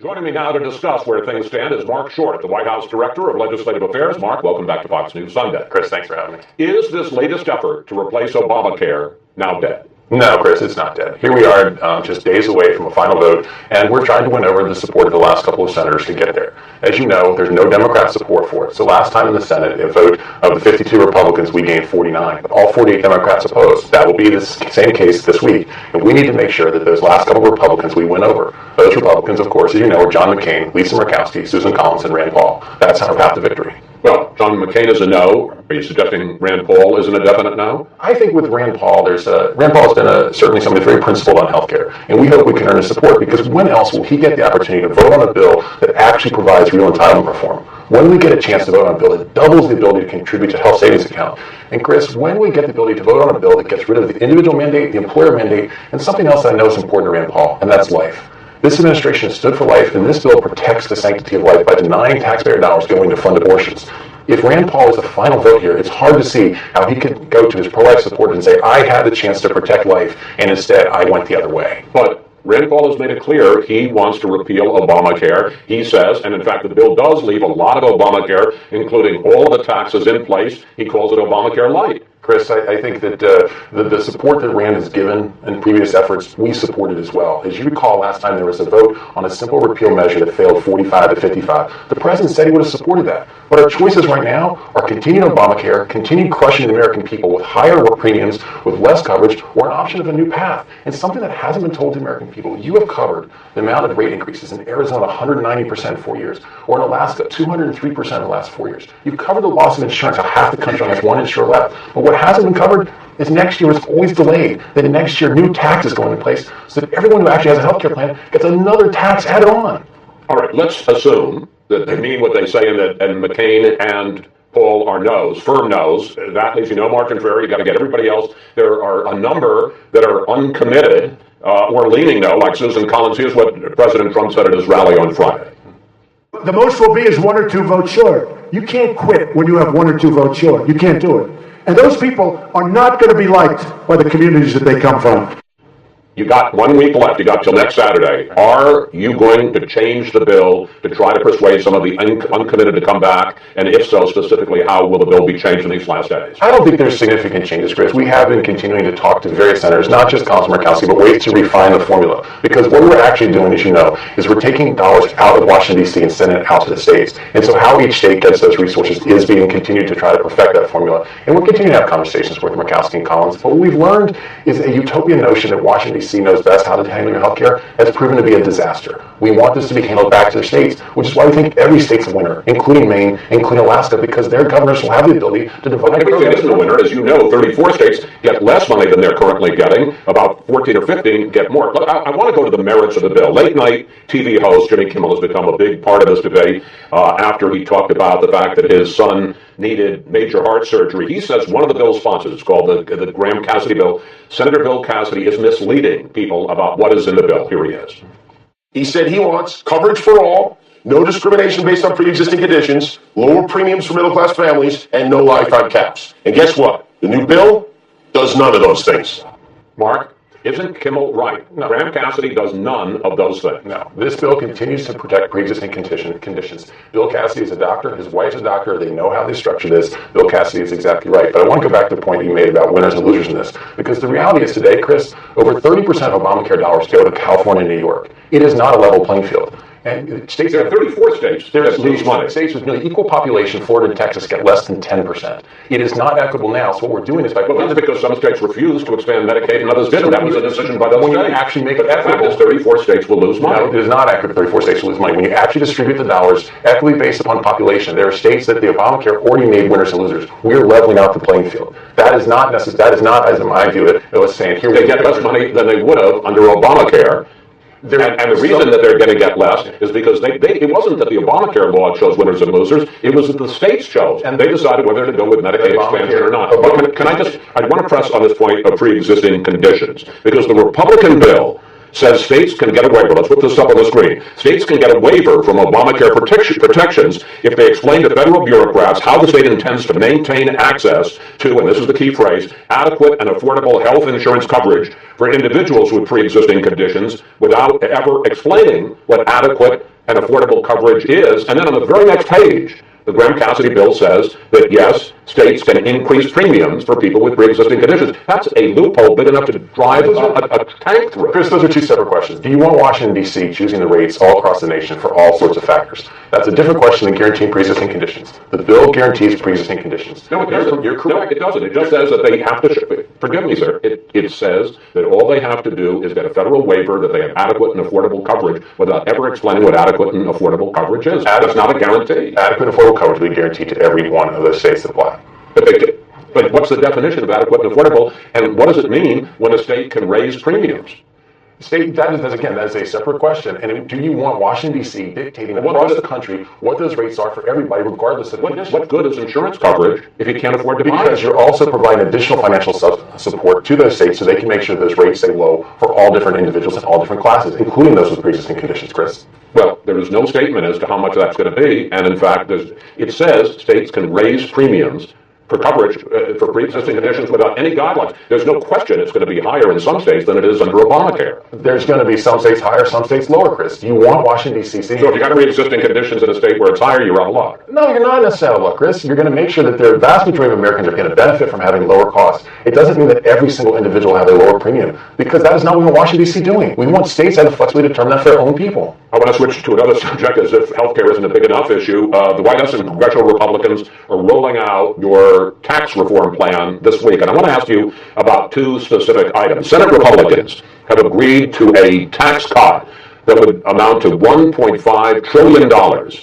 Joining me now to discuss where things stand is Mark Short, the White House Director of Legislative Affairs. Mark, welcome back to Fox News Sunday. Chris, thanks for having me. Is this latest effort to replace Obamacare now dead? No, Chris, it's not dead. Here we are, just days away from a final vote, and we're trying to win over the support of the last couple of senators to get there. As you know, there's no Democrat support for it. So last time in the Senate, a vote of the 52 Republicans, we gained 49. But all 48 Democrats opposed. That will be the same case this week. And we need to make sure that those last couple of Republicans we win over. Those Republicans, of course, as you know, are John McCain, Lisa Murkowski, Susan Collins, and Rand Paul. That's our path to victory. Well, John McCain is a no. Are you suggesting Rand Paul isn't a definite no? I think with Rand Paul, Rand Paul has been certainly somebody very principled on health care, and we hope we can earn his support, because when else will he get the opportunity to vote on a bill that actually provides real entitlement reform? When we get a chance to vote on a bill that doubles the ability to contribute to health savings account, and Chris, when we get the ability to vote on a bill that gets rid of the individual mandate, the employer mandate, and something else that I know is important to Rand Paul, and that's life. This administration has stood for life, and this bill protects the sanctity of life by denying taxpayer dollars going to fund abortions. If Rand Paul is the final vote here, it's hard to see how he could go to his pro-life supporters and say, I had the chance to protect life, and instead I went the other way. But Rand Paul has made it clear he wants to repeal Obamacare. He says, and in fact the bill does leave a lot of Obamacare, including all the taxes in place. He calls it Obamacare Light. Chris, I think that the support that Rand has given in previous efforts, we supported as well. As you recall, last time there was a vote on a simple repeal measure that failed 45 to 55. The president said he would have supported that. But our choices right now are continued Obamacare, continued crushing the American people with higher work premiums, with less coverage, or an option of a new path. And something that hasn't been told to the American people. You have covered the amount of rate increases in Arizona, 190% in 4 years, or in Alaska, 203% in the last 4 years. You've covered the loss of insurance, how half the country has one insurer left. But what hasn't been covered is next year is always delayed. That next year new taxes go into place so that everyone who actually has a health care plan gets another tax added on. All right, let's assume that they mean what they say and McCain and Paul are no's, firm no's. That leaves you no margin for error. You've got to get everybody else. There are a number that are uncommitted or leaning no, like Susan Collins. Here's what President Trump said at his rally on Friday. The most will be is 1 or 2 votes short. You can't quit when you have 1 or 2 votes short. You can't do it. And those people are not going to be liked by the communities that they come from. You got 1 week left. You got till next Saturday. Are you going to change the bill to try to persuade some of the uncommitted to come back? And if so, specifically, how will the bill be changed in these last days? I don't think there's significant changes, Chris. We have been continuing to talk to various senators, not just Collins and Murkowski, but ways to refine the formula. Because what we're actually doing, as you know, is we're taking dollars out of Washington, D.C. and sending it out to the states. And so how each state gets those resources is being continued to try to perfect that formula. And we're continuing to have conversations with Murkowski and Collins. But what we've learned is a utopian notion that Washington, D.C. knows best how to handle your health care has proven to be a disaster. We want this to be handled back to the states, which is why we think every state's a winner, including Maine, including Alaska, because their governors will have the ability to divide. Every state isn't a winner. As you know, 34 states get less money than they're currently getting. About 14 or 15 get more. Look, I want to go to the merits of the bill. Late night TV host Jimmy Kimmel has become a big part of this debate after he talked about the fact that his son needed major heart surgery. He says one of the bill's sponsors, it's called the Graham Cassidy bill, Senator Bill Cassidy is misleading people about what is in the bill. Here he is. He said he wants coverage for all, no discrimination based on pre-existing conditions, lower premiums for middle-class families, and no lifetime caps. And guess what? The new bill does none of those things. Mark, isn't Kimmel right? No. Graham Cassidy does none of those things. No. This bill continues to protect pre-existing conditions. Bill Cassidy is a doctor. His wife's a doctor. They know how they structure this. Bill Cassidy is exactly right. But I want to go back to the point you made about winners and losers in this. Because the reality is today, Chris, over 30% of Obamacare dollars go to California and New York. It is not a level playing field. And states, there are 34 states that lose money. States with nearly equal population, Florida and Texas, get less than 10%. It is not equitable now. So what we're doing is by that's because some states refused to expand Medicaid and others didn't. That was a decision by those states. When you actually make it equitable, 34 states will lose money. No, it is not accurate. 34 states will lose money. When you actually distribute the dollars equitably based upon population, there are states that the Obamacare already made winners and losers. We're leveling out the playing field. That is not necessary. That is not, as I view it, was saying here they get less money than they would have under Obamacare. And the reason that they're going to get less is because it wasn't that the Obamacare law chose winners and losers. It was that the states chose, and they decided whether to go with Medicaid expansion or not. But I want to press on this point of pre-existing conditions, because the Republican bill says states can get a waiver. Let's put this up on the screen. States can get a waiver from Obamacare protections if they explain to federal bureaucrats how the state intends to maintain access to, and this is the key phrase, adequate and affordable health insurance coverage for individuals with pre-existing conditions without ever explaining what adequate and affordable coverage is. And then on the very next page, the Graham-Cassidy bill says that, yes, states can increase premiums for people with pre-existing conditions. That's a loophole big enough to drive a tank through. Chris, those are two separate questions. Do you want Washington, D.C. choosing the rates all across the nation for all sorts of factors? That's a different question than guaranteeing pre-existing conditions. The bill guarantees pre-existing conditions. No, it doesn't. You're correct. No, it doesn't. It just says that they have to, forgive me, sir, it says that all they have to do is get a federal waiver that they have adequate and affordable coverage without ever explaining what adequate and affordable coverage is. That's not a guarantee. Adequate and affordable coverage will be guaranteed to every one of those states that apply. But what's the definition of adequate and affordable, and what does it mean when a state can raise premiums? State, that is a separate question. And do you want Washington, D.C. dictating across the country what those rates are for everybody, regardless of condition? What good is insurance coverage if you can't afford to buy it? Because you're also providing additional financial support to those states so they can make sure those rates stay low for all different individuals and all different classes, including those with pre-existing conditions, Chris. Well, there is no statement as to how much that's going to be, and in fact, it says states can raise premiums for coverage for pre-existing conditions without any guidelines. There's no question it's going to be higher in some states than it is under Obamacare. There's going to be some states higher, some states lower, Chris. You want Washington, D.C. So if you got pre-existing conditions in a state where it's higher, you're out of luck. No, you're not necessarily out of luck, Chris. You're going to make sure that the vast majority of Americans are going to benefit from having lower costs. It doesn't mean that every single individual will have a lower premium, because that is not what we want Washington, D.C. doing. We want states to have the flexibility to determine that for their own people. I want to switch to another subject, as if healthcare isn't a big enough issue. The White House and congressional Republicans are rolling out your tax reform plan this week, and I want to ask you about two specific items. Senate Republicans have agreed to a tax cut that would amount to $1.5 trillion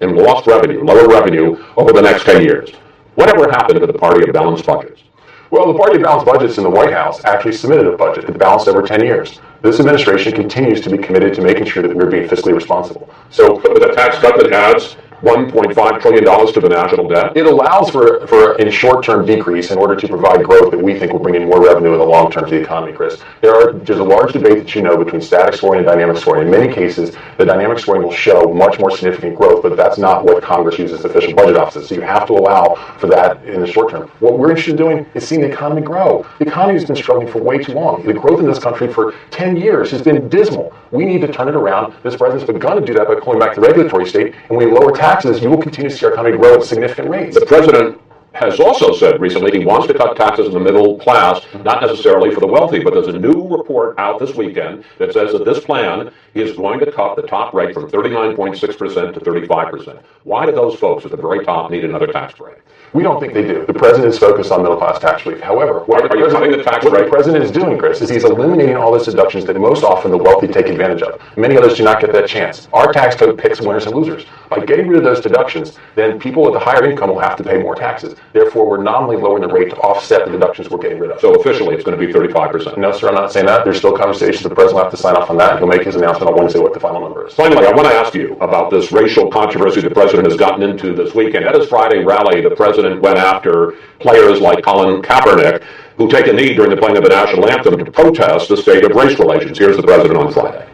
in lost revenue, lower revenue, over the next 10 years. Whatever happened to the party of balanced budgets? Well, the Party of Balanced Budgets in the White House actually submitted a budget that balanced over 10 years. This administration continues to be committed to making sure that we're being fiscally responsible. So, with a tax cut that adds $1.5 trillion to the national debt? It allows for a short-term decrease in order to provide growth that we think will bring in more revenue in the long term to the economy, Chris. There's a large debate that you know between static scoring and dynamic scoring. In many cases, the dynamic scoring will show much more significant growth, but that's not what Congress uses official budget offices. So you have to allow for that in the short term. What we're interested in doing is seeing the economy grow. The economy has been struggling for way too long. The growth in this country for 10 years has been dismal. We need to turn it around. This president's begun to do that by pulling back the regulatory state, and when we lower taxes, you will continue to see our economy grow at significant rates. The president has also said recently he wants to cut taxes in the middle class, not necessarily for the wealthy, but there's a new report out this weekend that says that this plan is going to cut the top rate from 39.6% to 35%. Why do those folks at the very top need another tax break? We don't think they do. The president is focused on middle-class tax relief. However, what the president is doing, Chris, is he's eliminating all those deductions that most often the wealthy take advantage of. Many others do not get that chance. Our tax code picks winners and losers. By getting rid of those deductions, then people with the higher income will have to pay more taxes. Therefore, we're nominally lowering the rate to offset the deductions we're getting rid of. So officially, it's going to be 35%. No, sir, I'm not saying that. There's still conversations. The president will have to sign off on that. He'll make his announcement on Wednesday what the final number is. Finally, I want to ask you about this racial controversy the president has gotten into this weekend. At his Friday rally, the president went after players like Colin Kaepernick, who take a knee during the playing of the national anthem to protest the state of race relations. Here's the president on Friday.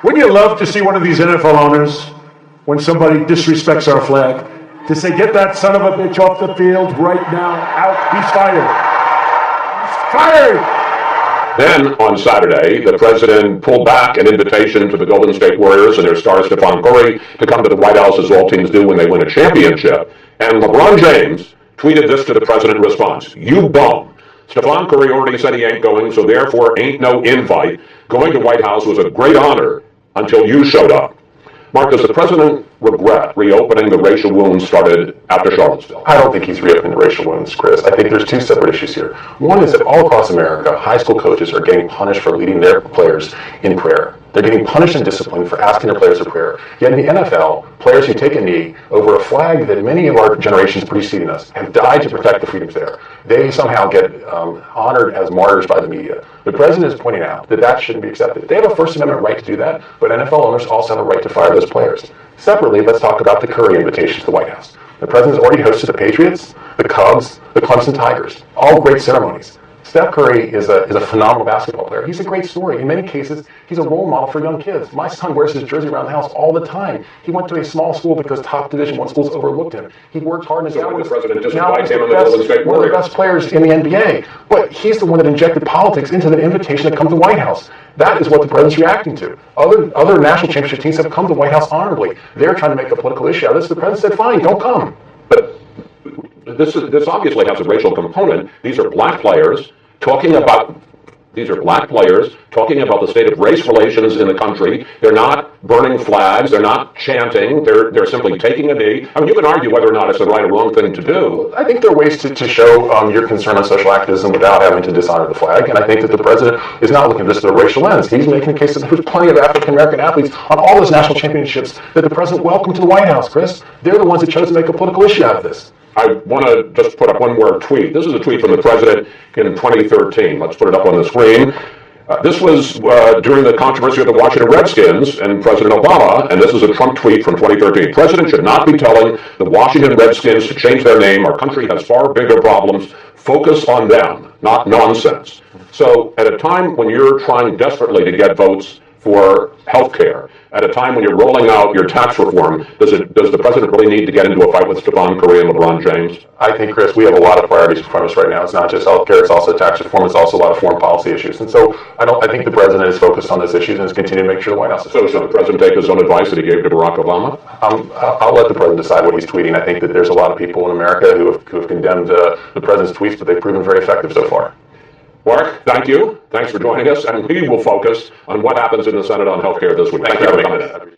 Wouldn't you love to see one of these NFL owners, when somebody disrespects our flag, to say, get that son of a bitch off the field right now, out, he's fired. He's fired! Then, on Saturday, the president pulled back an invitation to the Golden State Warriors and their star Stephon Curry to come to the White House, as all teams do when they win a championship. And LeBron James tweeted this to the president in response: "You bum. Stephon Curry already said he ain't going, so therefore ain't no invite. Going to White House was a great honor until you showed up." Mark, does the president regret reopening the racial wounds started after Charlottesville? I don't think he's reopening the racial wounds, Chris. I think there's two separate issues here. One is that all across America, high school coaches are getting punished for leading their players in prayer. They're getting punished and disciplined for asking their players for prayer. Yet in the NFL, players who take a knee over a flag that many of our generations preceding us have died to protect the freedoms there, they somehow get honored as martyrs by the media. The president is pointing out that that shouldn't be accepted. They have a First Amendment right to do that, but NFL owners also have a right to fire those players. Separately, let's talk about the Curry invitation to the White House. The president's already hosted the Patriots, the Cubs, the Clemson Tigers, all great ceremonies. Steph Curry is a phenomenal basketball player. He's a great story. In many cases, he's a role model for young kids. My son wears his jersey around the house all the time. He went to a small school because top Division I schools overlooked him. He worked hard in his So the president just now invites he's him the on the Golden State one of the Warriors. best players in the NBA. But he's the one that injected politics into the invitation to come to the White House. That is what the president's reacting to. Other national championship teams have come to the White House honorably. They're trying to make a political issue out of this. The president said, fine, don't come. But this obviously has a racial component. These are black players talking about the state of race relations in the country. They're not burning flags. They're not chanting. They're simply taking a knee. I mean, you can argue whether or not it's the right or wrong thing to do. I think there are ways to show your concern on social activism without having to dishonor the flag. And I think that the president is not looking at this through a racial lens. He's making a case that there's plenty of African-American athletes on all those national championships that the president welcomed to the White House, Chris. They're the ones that chose to make a political issue out of this. I want to just put up one more tweet. This is a tweet from the president in 2013. Let's put it up on the screen. This was during the controversy of the Washington Redskins and President Obama, and this is a Trump tweet from 2013. President should not be telling the Washington Redskins to change their name. Our country has far bigger problems. Focus on them, not nonsense. So at a time when you're trying desperately to get votes for health care, at a time when you're rolling out your tax reform, does the president really need to get into a fight with Stephon Curry and LeBron James? I think, Chris, we have a lot of priorities in front of us right now. It's not just health care, it's also tax reform, it's also a lot of foreign policy issues. And so I think the president is focused on those issues and is continuing to make sure the White House is focused. So should the president take his own advice that he gave to Barack Obama? I'll let the president decide what he's tweeting. I think that there's a lot of people in America who have condemned the president's tweets, but they've proven very effective so far. Mark, thank you. Thanks for joining us. And we will focus on what happens in the Senate on health care this week. Thank you for coming in.